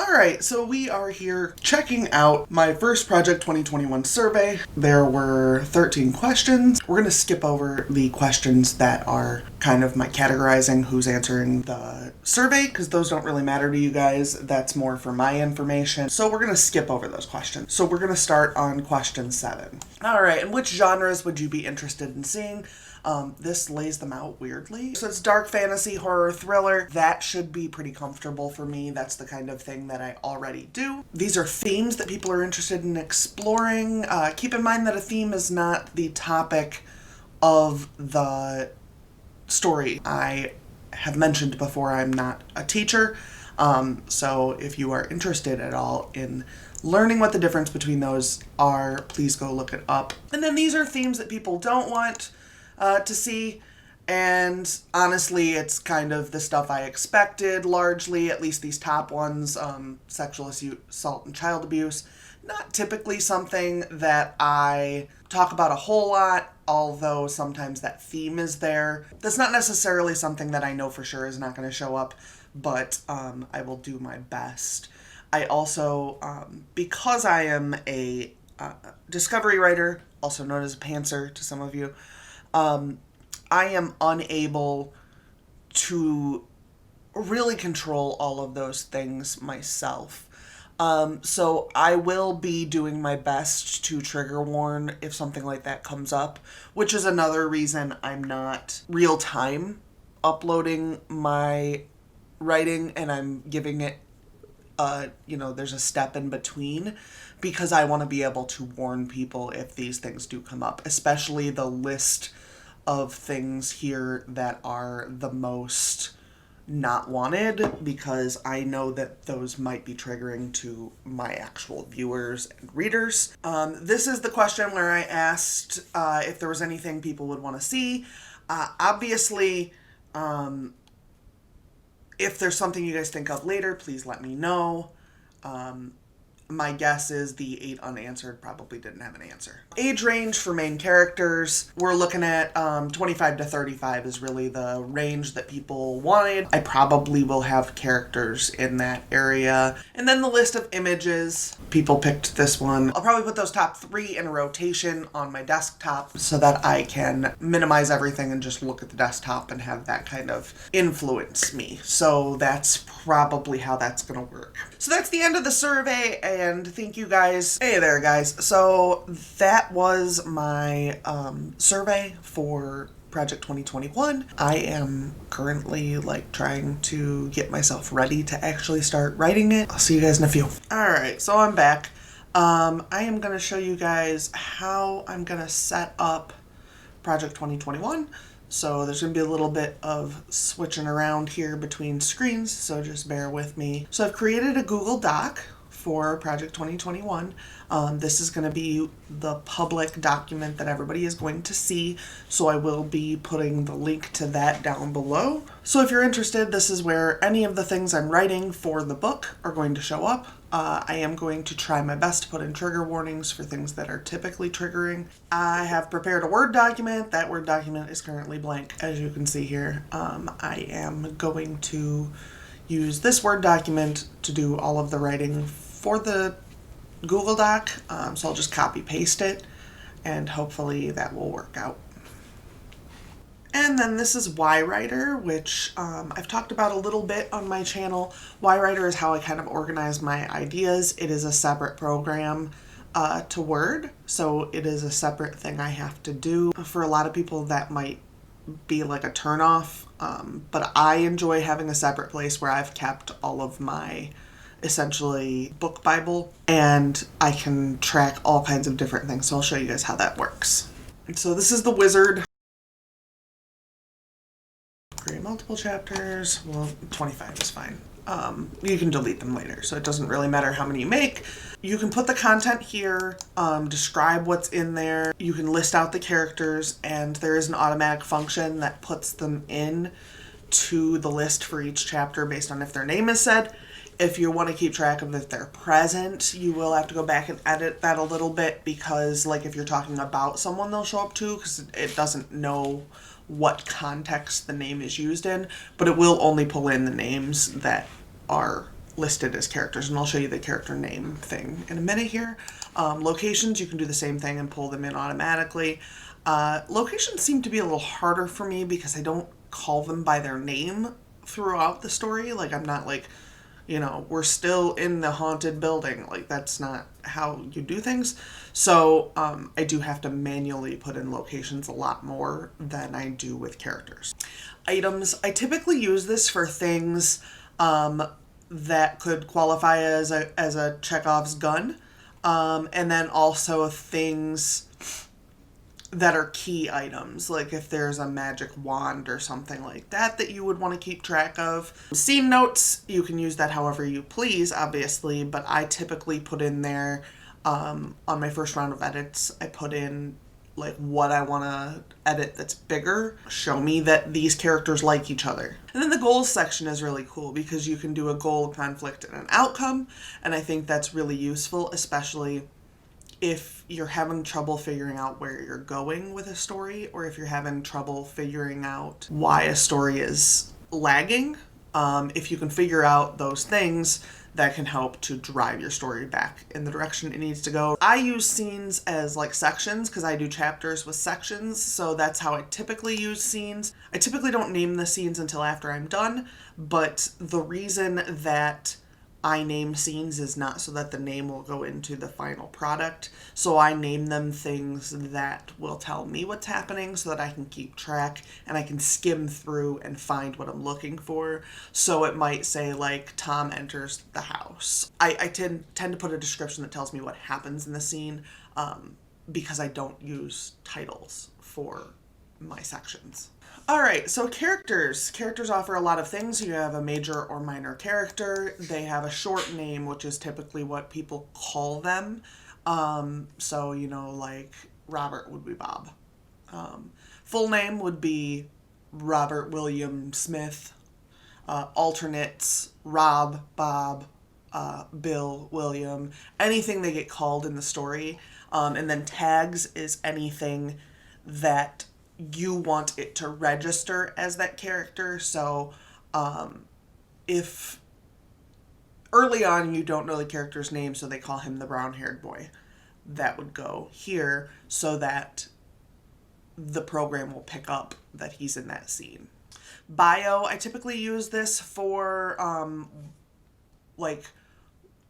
Alright, so we are here checking out my first Project 2021 survey. There were 13 questions. We're going to skip over the questions that are kind of my categorizing who's answering the survey, because those don't really matter to you guys. That's more for my information. So we're going to skip over those questions. So we're going to start on question 7. Alright, and which genres would you be interested in seeing? This lays them out weirdly. So it's dark fantasy, horror, thriller. That should be pretty comfortable for me. That's the kind of thing that I already do. These are themes that people are interested in exploring. Keep in mind that a theme is not the topic of the story. I have mentioned before I'm not a teacher. So if you are interested at all in learning what the difference between those are, please go look it up. And then these are themes that people don't want to see, and honestly it's kind of the stuff I expected largely, at least these top ones. Sexual assault and child abuse, not typically something that I talk about a whole lot, although sometimes that theme is there. That's not necessarily something that I know for sure is not going to show up, but I will do my best. I also, because I am a discovery writer, also known as a pantser to some of you, I am unable to really control all of those things myself. So I will be doing my best to trigger warn if something like that comes up, which is another reason I'm not real time uploading my writing and I'm giving it, there's a step in between, because I want to be able to warn people if these things do come up, especially the list of things here that are the most not wanted, because I know that those might be triggering to my actual viewers and readers. This is the question where I asked if there was anything people would want to see. Obviously, if there's something you guys think of later, please let me know. My guess is the 8 unanswered probably didn't have an answer. Age range for main characters, we're looking at 25 to 35 is really the range that people wanted. I probably will have characters in that area. And then the list of images, people picked this one. I'll probably put those top 3 in a rotation on my desktop so that I can minimize everything and just look at the desktop and have that kind of influence me. So that's probably how that's gonna work. So that's the end of the survey, and thank you guys. Hey there guys. So that was my survey for Project 2021. I am currently trying to get myself ready to actually start writing it. I'll see you guys in a few. Alright, so I'm back. I am going to show you guys how I'm going to set up Project 2021. So there's going to be a little bit of switching around here between screens, so just bear with me. So I've created a Google Doc for Project 2021. This is going to be the public document that everybody is going to see, so I will be putting the link to that down below. So if you're interested, this is where any of the things I'm writing for the book are going to show up. I am going to try my best to put in trigger warnings for things that are typically triggering. I have prepared a Word document. That Word document is currently blank, as you can see here. I am going to use this Word document to do all of the writing for the Google Doc, so I'll just copy paste it and hopefully that will work out. And then this is YWriter, which I've talked about a little bit on my channel. YWriter is how I kind of organize my ideas. It is a separate program to Word, so it is a separate thing I have to do. For a lot of people that might be like a turnoff, but I enjoy having a separate place where I've kept all of my essentially book Bible, and I can track all kinds of different things. So I'll show you guys how that works. So this is the wizard. Create multiple chapters. Well, 25 is fine. You can delete them later, so it doesn't really matter how many you make. You can put the content here, describe what's in there. You can list out the characters, and there is an automatic function that puts them in to the list for each chapter based on if their name is said. If you want to keep track of if they're present, you will have to go back and edit that a little bit, because if you're talking about someone, they'll show up too, because it doesn't know what context the name is used in, but it will only pull in the names that are listed as characters, and I'll show you the character name thing in a minute here. Locations, you can do the same thing and pull them in automatically. Locations seem to be a little harder for me because I don't call them by their name throughout the story. Like, I'm not like, you know, we're still in the haunted building. Like, that's not how you do things. So I do have to manually put in locations a lot more than I do with characters. Items, I typically use this for things that could qualify as a Chekhov's gun. And then also things that are key items, like if there's a magic wand or something like that that you would want to keep track of. Scene notes, you can use that however you please, obviously, but I typically put in there, on my first round of edits, I put in like what I want to edit that's bigger. Show me that these characters like each other. And then the goals section is really cool because you can do a goal, conflict, and an outcome, and I think that's really useful, especially if you're having trouble figuring out where you're going with a story, or if you're having trouble figuring out why a story is lagging. If you can figure out those things, that can help to drive your story back in the direction it needs to go. I use scenes as like sections because I do chapters with sections, so that's how I typically use scenes. I typically don't name the scenes until after I'm done, but the reason that I name scenes is not so that the name will go into the final product. So I name them things that will tell me what's happening so that I can keep track and I can skim through and find what I'm looking for. So it might say like Tom enters the house. I tend to put a description that tells me what happens in the scene because I don't use titles for my sections. All right, so characters. Characters offer a lot of things. You have a major or minor character. They have a short name, which is typically what people call them. So, you know, like Robert would be Bob. Full name would be Robert William Smith. Alternates, Rob, Bob, Bill, William. Anything they get called in the story. And then tags is anything that you want it to register as that character. So if early on you don't know the character's name, so they call him the brown-haired boy, that would go here so that the program will pick up that he's in that scene. Bio, I typically use this for like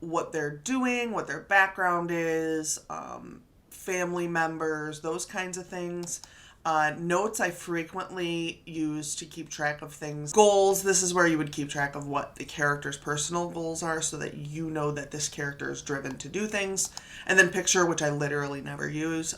what they're doing, what their background is, family members, those kinds of things. Notes I frequently use to keep track of things. Goals, this is where you would keep track of what the character's personal goals are so that you know that this character is driven to do things. And then picture, which I literally never use.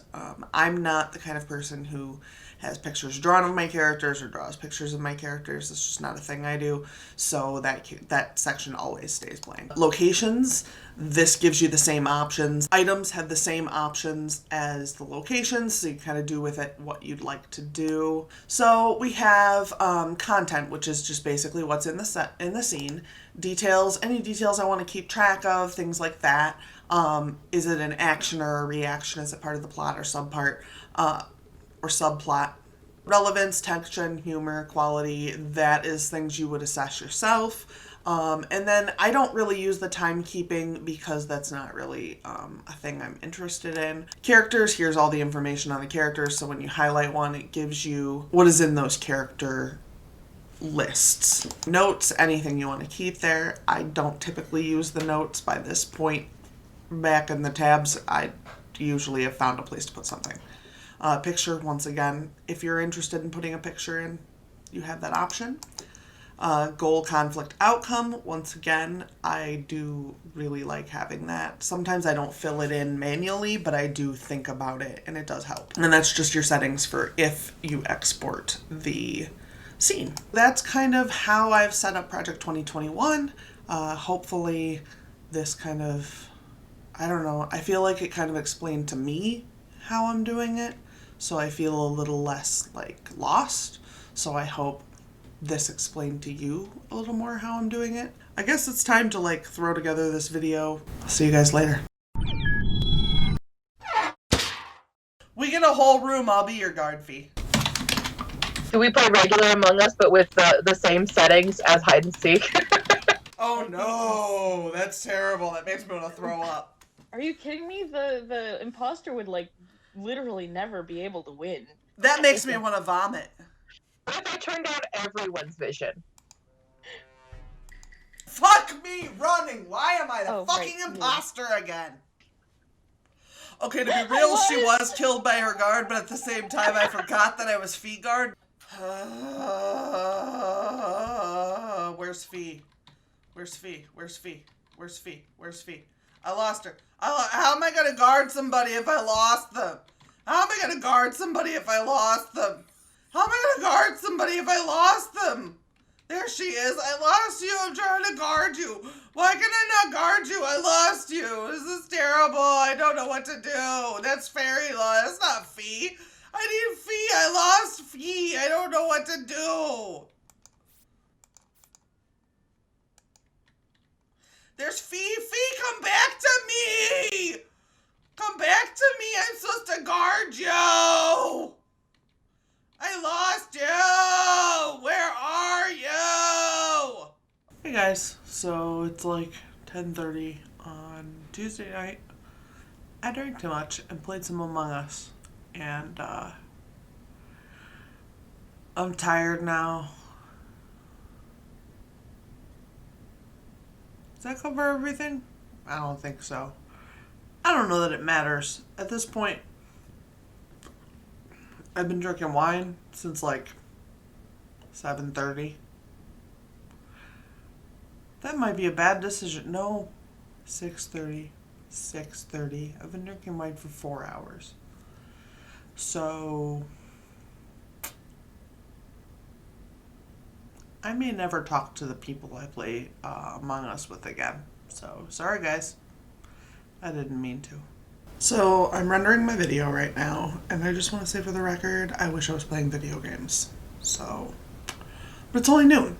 I'm not the kind of person who has pictures drawn of my characters or draws pictures of my characters. It's just not a thing I do. So that section always stays blank. Locations, this gives you the same options. Items have the same options as the locations, so you kind of do with it what you'd like to do. So we have content, which is just basically what's in the scene. Details, any details I want to keep track of, things like that. Is it an action or a reaction? Is it part of the plot or subplot? Relevance, tension, humor, quality, that is things you would assess yourself. And then I don't really use the timekeeping because that's not really a thing I'm interested in. Characters, here's all the information on the characters. So when you highlight one, it gives you what is in those character lists. Notes, anything you want to keep there. I don't typically use the notes. By this point back in the tabs, I usually have found a place to put something. Picture, once again, if you're interested in putting a picture in, you have that option. Goal, conflict, outcome. Once again, I do really like having that. Sometimes I don't fill it in manually, but I do think about it, and it does help. And that's just your settings for if you export the scene. That's kind of how I've set up Project 2021. Hopefully this kind of, I don't know, I feel like it kind of explained to me how I'm doing it, so I feel a little less like lost. So I hope this explained to you a little more how I'm doing it. I guess it's time to like throw together this video. I'll see you guys later. We get a whole room, I'll be your guard fee. Do we play regular Among Us but with the same settings as hide and seek? Oh no, that's terrible. That makes me want to throw up. Are you kidding me? The imposter would, like, literally never be able to win. That makes me want to vomit. What if I turned on everyone's vision? Fuck me running! Why am I the fucking right, imposter again? Okay, to be real, she was killed by her guard, but at the same time I forgot that I was Fee guard. Where's Fee? Where's Fee? Where's Fee? Where's Fee? Where's Fee? I lost her. How am I gonna guard somebody if I lost them? How am I gonna guard somebody if I lost them? How am I gonna guard somebody if I lost them? There she is. I lost you. I'm trying to guard you. Why can I not guard you? I lost you. This is terrible. I don't know what to do. That's fairy law. That's not Fee. I need Fee. I lost Fee. I don't know what to do. There's Fee. Fee, come back to me. Come back to me. I'm supposed to guard you. I lost you! Where are you? Hey guys, so it's like 10:30 on Tuesday night. I drank too much and played some Among Us. And I'm tired now. Does that cover everything? I don't think so. I don't know that it matters. At this point, I've been drinking wine since like 7:30. That might be a bad decision. No, 6:30. 6:30. I've been drinking wine for 4 hours. So I may never talk to the people I play Among Us with again. So sorry guys. I didn't mean to. So, I'm rendering my video right now, and I just want to say for the record, I wish I was playing video games. So, but it's only noon.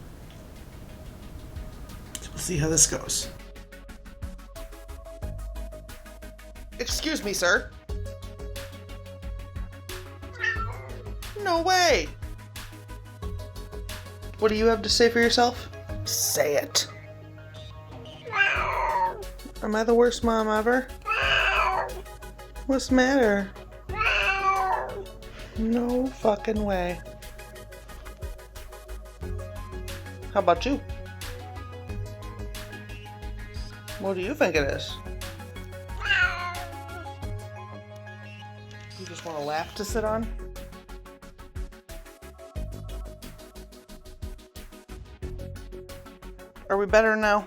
So we'll see how this goes. Excuse me, sir. No way! What do you have to say for yourself? Say it. Am I the worst mom ever? What's the matter? No fucking way. How about you? What do you think it is? You just want a lap to sit on? Are we better now?